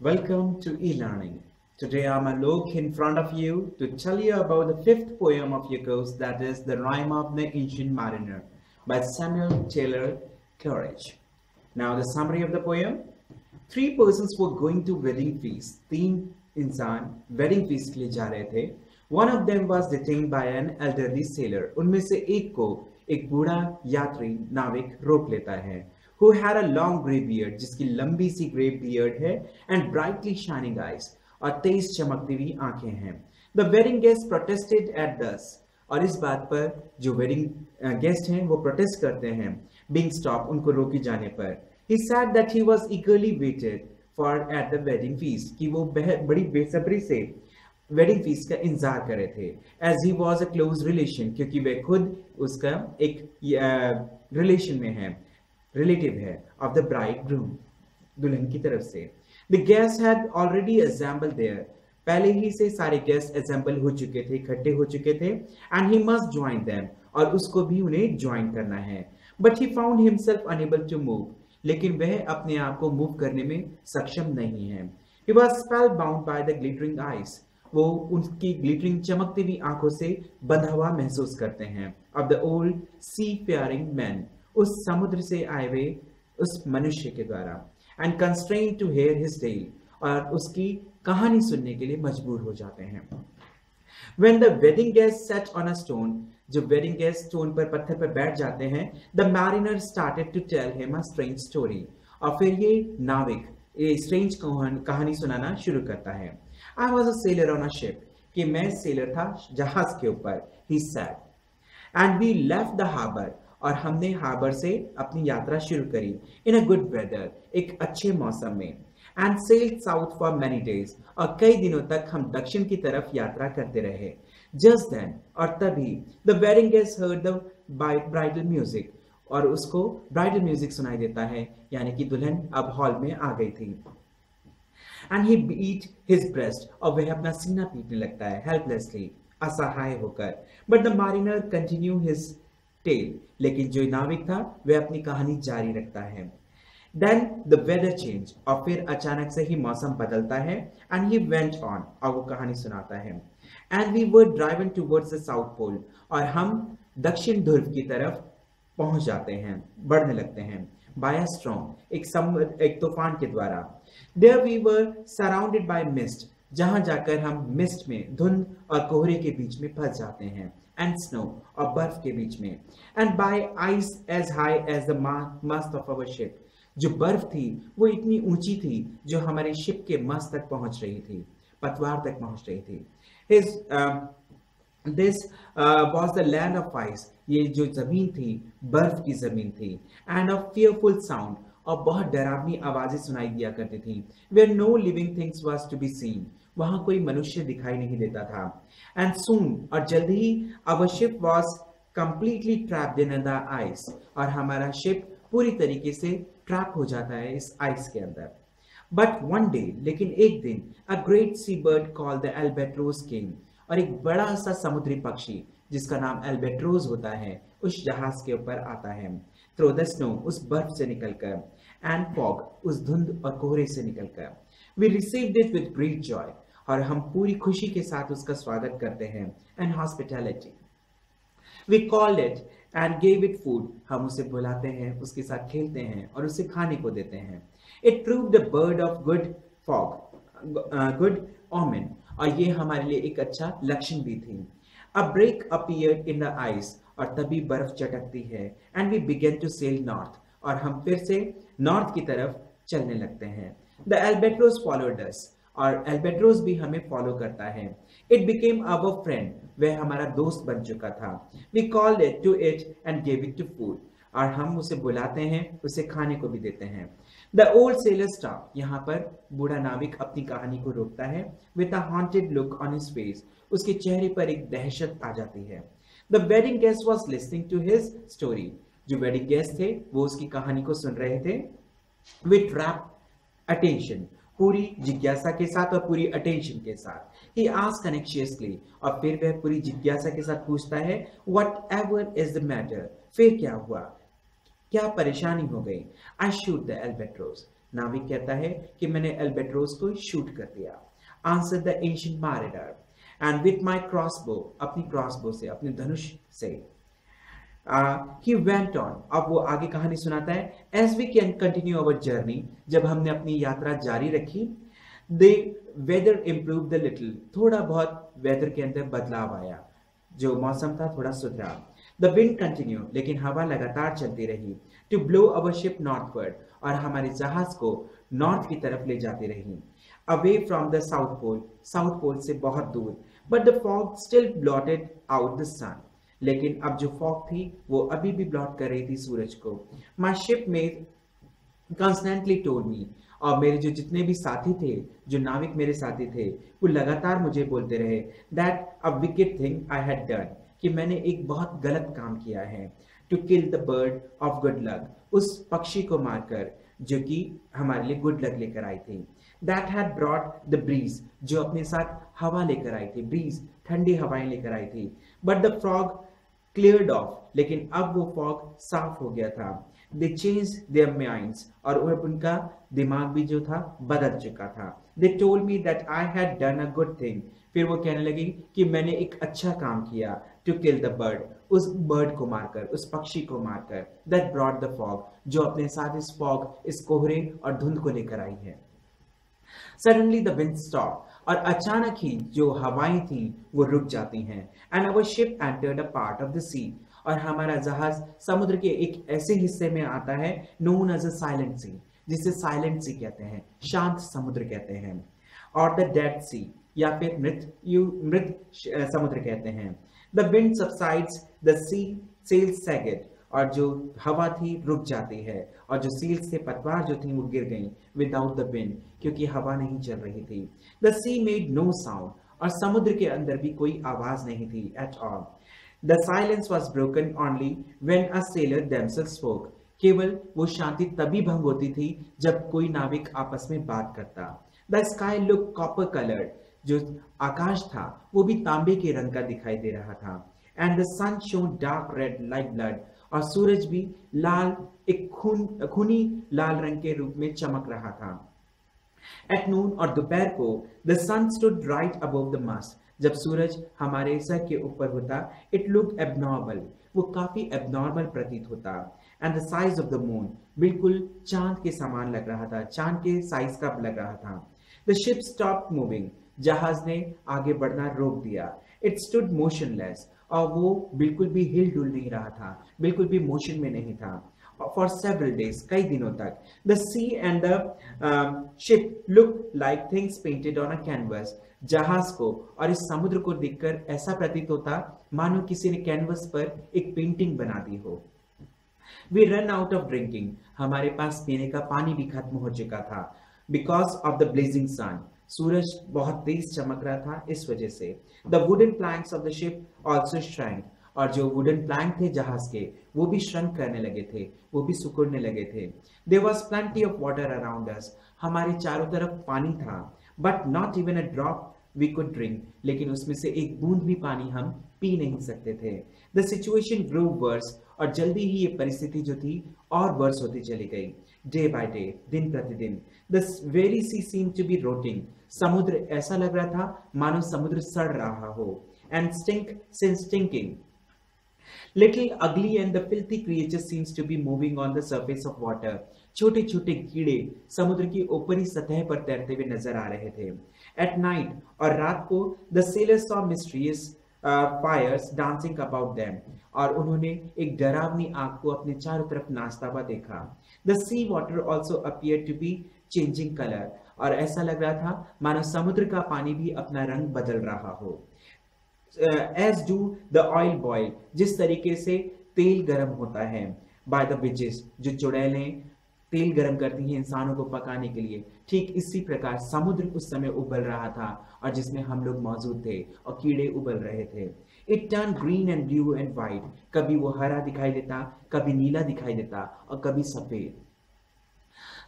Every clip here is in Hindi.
Welcome to e-learning. Today I'm Alok in front of you to tell you about the fifth poem of your course, that is The Rime of the Ancient Mariner by Samuel Taylor Coleridge. Now the summary of the poem. Three persons were going to wedding feast. तीन इंसान wedding feast के लिए जा रहे थे. One of them was detained by an elderly sailor. उनमें से एक को एक बूढ़ा यात्री नाविक रोक लेता है. Who had a long grey beard, जिसकी लंबी सी grey beard है, and brightly shining eyes, और तेज चमकती हुई आंखें हैं. The wedding guests protested at this, और इस बात पर जो wedding guest हैं वो protest करते हैं, being stopped, उनको रोके जाने पर. He said that he was eagerly waited for at the wedding feast, कि वो बड़ी बेसब्री से वेडिंग फीस्ट का इंतजार कर रहे थे. As he was a close relation, क्योंकि वे खुद उसका एक रिलेशन में है, रिलेटिव है, of the bridegroom, दुल्हन की तरफ से. The guests had already assembled there, पहले ही से सारे गेस्ट assemble हो चुके थे, इकट्ठे हो चुके थे, and he must join them, और उसको भी उन्हें ज्वाइन करना है. But he found himself unable to move, लेकिन वह अपने आप को मूव करने में सक्षम नहीं है. He was spellbound by the glittering eyes, वो उनकी ग्लिटरिंग चमकती हुई आंखों से बंधा हुआ महसूस करते हैं. Of the old seafaring man, उस समुद्र से आए हुए उस मनुष्य के द्वारा. And constrained to hear his tale, और उसकी कहानी सुनने के लिए मजबूर हो जाते हैं. When the wedding guests sat on a stone, जो wedding guests स्टोन पर पत्थर पर बैठ जाते हैं, the mariner started to tell him a strange story, और फिर ये नाविक ये स्ट्रेंज कहानी सुनाना शुरू करता है. I was a sailor on a ship, कि मैं सेलर था जहाज के ऊपर, he said. And we left the harbor, और हमने हार्बर से अपनी यात्रा शुरू करी. इन अ गुड वेदर, एक अच्छे मौसम में. And sailed south for many days, और कई दिनों तक हम दक्षिण की तरफ यात्रा करते रहे. जस्ट देन, और तभी the wedding guest heard the bridal music, और उसको ब्राइडल म्यूजिक सुनाई देता है, यानी कि दुल्हन अब हॉल में आ गई थी. And he beat his breast, और वह अपना सीना पीटने लगता है, हेल्पलेसली, असहाय होकर. But the mariner continue his tale, लेकिन जो नाविक था वह अपनी कहानी जारी रखता है. Then the weather changed, और फिर अचानक से ही मौसम बदलता है. And he went on, और वो कहानी सुनाता है. And we were driving towards the south pole, और हम दक्षिण ध्रुव की तरफ पहुंच जाते हैं, बढ़ने लगते हैं. By a storm, एक तूफान के द्वारा. There we were surrounded by mist, जहां जाकर हम मिस्ट में, धुंध और कोहरे के बीच में फंस जाते हैं. And snow, और बर्फ के बीच में. And by ice as high as the mast of our ship, जो बर्फ थी वो इतनी ऊंची थी जो हमारे शिप के मस्त तक पहुंच रही थी, पतवार तक पहुंच रही थी. This was the land of ice, ये जो जमीन थी बर्फ की जमीन थी. And of fearful sound, और बहुत डरावनी आवाजें सुनाई दिया करती थी. Where no living things was to be seen, वहां कोई मनुष्य दिखाई नहीं देता था. And soon, और जल्द ही our ship was completely trapped in the ice, और हमारा शिप पूरी तरीके से ट्रैप हो जाता है इस आइस के अंदर. But one day, लेकिन एक दिन, a great sea bird called the albatross came, और एक बड़ा सा समुद्री पक्षी जिसका नाम एल्बेट्रोस होता है उस जहाज के ऊपर आता है. Through the snow, उस बर्फ से निकलकर. And fog, उस धुंध और कोहरे से निकलकर. We received it with great joy, और हम पूरी खुशी के साथ उसका स्वागत करते हैं. And hospitality, we called it and gave it food, हम उसे बुलाते हैं, उसके साथ खेलते हैं और उसे खाने को देते हैं. It proved a bird of good omen, और ये हमारे लिए एक अच्छा लक्षण भी थी. A break appeared in the ice, और तभी बर्फ चटकती है. And we began to sail north, और हम फिर से नॉर्थ की तरफ चलने लगते हैं. The albatross followed us, और एल्बेट्रोस भी हमें फॉलो करता है. It became our friend, वह हमारा दोस्त बन चुका था. We called it to it and gave it to food, और हम उसे बुलाते हैं, उसे खाने को भी देते हैं. The old sailor stopped, यहाँ पर बूढ़ा नाविक अपनी कहानी को रोकता है. With a haunted look on his face, उसके चेहरे पर एक दहशत आ जाती है. The wedding guest was listening to his story, जो wedding guest थे वो उसकी कहानी को सुन रहे थे. With rapt attention, पूरी जिज्ञासा के साथ और पूरी अटेंशन के साथ. He asked anxiously, और फिर वह पूरी जिज्ञासा के साथ पूछता है, Whatever is the matter, फिर क्या हुआ, क्या परेशानी हो गई. I shoot the albatross, नाविक कहता है कि मैंने अल्बाट्रोस को शूट कर दिया। Answer the ancient mariner, and with my crossbow, अपनी क्रॉसबो से, अपने धनुष से। He went on, अब वो आगे कहानी सुनाता है। As we can continue our journey, जब हमने अपनी यात्रा जारी रखी, the weather improved a little, थोड़ा बहुत वेदर के अंदर बदलाव आया, जो मौसम था थोड़ा सुधरा। The wind continued, लेकिन हवा लगातार चलती रही, to blow our ship northward, और हमारे जहाज को नॉर्थ की तरफ ले जाती रही, away from the south pole, south pole से बहुत दूर। But the fog still blotted out the sun, लेकिन अब जो फॉग थी वो अभी भी ब्लॉट कर रही थी सूरज को। माई शिप में कॉन्स्टेंटली टोल्ड मी, और मेरे जो जितने भी साथी थे, जो नाविक मेरे साथी थे, वो लगातार मुझे बोलते रहे that a wicked thing I had done, कि मैंने एक बहुत गलत काम किया है। To kill the bird of good luck, उस पक्षी को मारकर जो कि हमारे लिए गुड लक लेकर आई थी। That had brought the breeze, जो अपने साथ हवा लेकर आई थी, ब्रीज ठंडी हवाएं लेकर आई थी। But the frog cleared of, लेकिन अब वो फॉग साफ हो गया था। दे चेंज देयर माइंड्स, और उनका दिमाग भी जो था बदल चुका था। They told me that I had done a good thing, फिर वो कहने लगी कि मैंने एक अच्छा काम किया। टू किल द बर्ड, उस बर्ड को मारकर, उस पक्षी को मारकर। दैट ब्रॉट द फॉग, जो अपने साथ इस फॉग, इस कोहरे और धुंध को लेकर आई है। सडनली द विंड स्टॉप, और अचानक ही जो हवाएं थी वो रुक जाती हैं। And our ship entered a part of the sea, और हमारा जहाज समुद्र के एक ऐसे हिस्से में आता है नोन एज अ साइलेंट सी, जिसे साइलेंट सी कहते हैं, शांत समुद्र कहते हैं, और द डेड सी, या फिर मृत समुद्र कहते हैं। The wind subsides, the sea sails sagged, और जो हवा थी रुक जाती है, और जो सील्स थे पतवार जो थी वो गिर गई विदाउट द विंड, क्योंकि हवा नहीं चल रही थी। The sea made no sound, और समुद्र के अंदर भी कोई आवाज नहीं थी at all. The silence was broken only when a sailor themselves spoke, केवल वो शांति तभी भंग होती थी जब कोई नाविक आपस में बात करता। The sky look copper coloured, जो आकाश था वो भी तांबे के रंग का दिखाई दे रहा था। And the sun shone dark red like blood, और सूरज भी लाल, एक खूनी लाल रंग के रूप में चमक रहा था। एट नून, और दोपहर को, the sun stood right above the mast, जब सूरज हमारे सर के ऊपर होता, इट लुक्ड एबनॉर्मल, वो काफी एबनॉर्मल प्रतीत होता। And the size of the moon, बिल्कुल चांद के समान लग रहा था, चांद के साइज का लग रहा था। द शिप स्टॉप्ड मूविंग, जहाज ने आगे बढ़ना रोक दिया। इट स्टूड मोशनलेस, और वो बिल्कुल भी हिल डुल नहीं रहा था, बिल्कुल भी मोशन में नहीं था। फॉर सेवरल डेज, कई दिनों तक। The sea and the ship look like things painted on a canvas, जहाज को और इस समुद्र को देखकर ऐसा प्रतीत होता मानो किसी ने कैनवस पर एक पेंटिंग बना दी हो। We ran out of drinking, हमारे पास पीने का पानी भी खत्म हो चुका था। Because of the blazing sun, सूरज बहुत तेज चमक रहा था इस वजह से। The wooden planks of the ship also shrank, और जो वुडन प्लैंक थे जहाज के वो भी श्रंक करने लगे थे, वो भी सिकुड़ने लगे थे। There was plenty of water around us, हमारे चारों तरफ पानी था। But not even a drop we could drink, लेकिन उसमें से एक बूंद भी पानी हम पी नहीं सकते थे। द सिचुएशन ग्रो वर्स, और जल्दी ही ये परिस्थिति जो थी और वर्स होती चली गई। डे बाय डे, दिन प्रतिदिन। The very sea seem to be rotting, समुद्र ऐसा लग रहा था मानो समुद्र सड़ रहा हो। And stinking, little ugly and the filthy creature seems to be moving on the surface of water, छोटे छोटे कीड़े समुद्र की ऊपरी सतह पर तैरते हुए नजर आ रहे थे। At night, और रात को, the sailors saw mysterious fires dancing about them, और उन्होंने एक डरावनी आग को अपने चारों तरफ नाचता हुआ देखा। The sea water also appeared to be changing color, और ऐसा लग रहा था मानो समुद्र का पानी भी अपना रंग बदल रहा हो। As do the oil boil, जिस तरीके से तेल गर्म होता है, by the witches, जो चुड़ैलें तेल गर्म करती हैं इंसानों को पकाने के लिए, ठीक इसी प्रकार समुद्र उस समय उबल रहा था, और जिसमें हम लोग मौजूद थे और कीड़े उबल रहे थे। It turned green and blue and white, कभी वो हरा दिखाई देता, कभी नीला दिखाई देता, और कभी सफेद।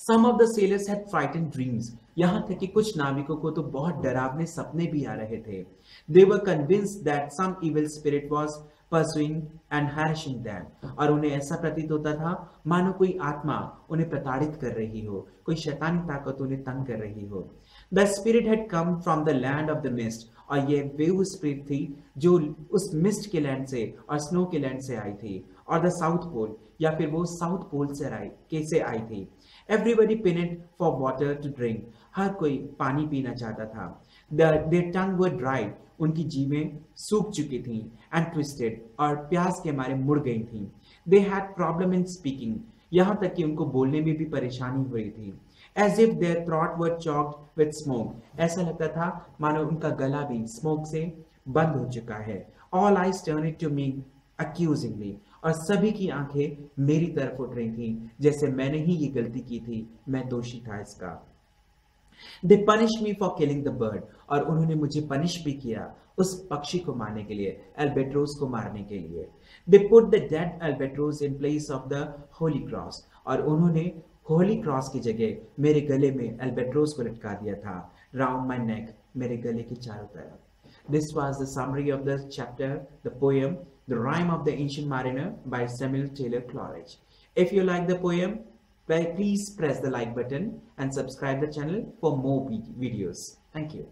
Some of the sailors had frightened dreams, यहाँ तक कि कुछ नाविकों को तो बहुत डरावने सपने भी आ रहे थे। They were convinced that some evil spirit was pursuing and harassing them. और उन्हें ऐसा प्रतीत होता था मानो कोई आत्मा उन्हें प्रताड़ित कर रही हो, कोई शैतानी ताकत उन्हें तंग कर रही हो. The spirit had come from the land of the mist. और ये वे स्पिरिट थी जो उस मिस्ट के लैंड से और स्नो के लैंड से आई थी, और द साउथ पोल, या फिर वो साउथ पोल से आई थी. Everybody pined for water to drink. हर कोई पानी पीना चाहता था. Their tongue were dried. उनकी जीभें सूख चुकी थीं. And twisted. और प्यास के मारे मुड़ गई थीं. They had problem in speaking. यहाँ तक कि उनको बोलने में भी परेशानी हुई थी. As if their throat were choked with smoke. ऐसा लगता था मानो उनका गला भी स्मोक से बंद हो चुका है. All eyes turned to me accusingly. और सभी की आंखें मेरी तरफ उठ रही थीं, जैसे मैंने ही ये गलती की थी, मैं दोषी था इसका. They punished me for killing the bird. और उन्होंने मुझे पनिश भी किया उस पक्षी को मारने के लिए, अल्बेट्रोस को मारने के लिए. They put the dead albatross in place of the holy cross. और उन्होंने होली क्रॉस की जगह मेरे गले में अल्बेट्रोस को लटका दिया था. Round my neck, मेरे गले के चारों तरफ. This was the summary of the chapter, the poem, The Rime of the Ancient Mariner by Samuel Taylor Coleridge. If you like the poem, please press the like button and subscribe the channel for more videos. Thank you.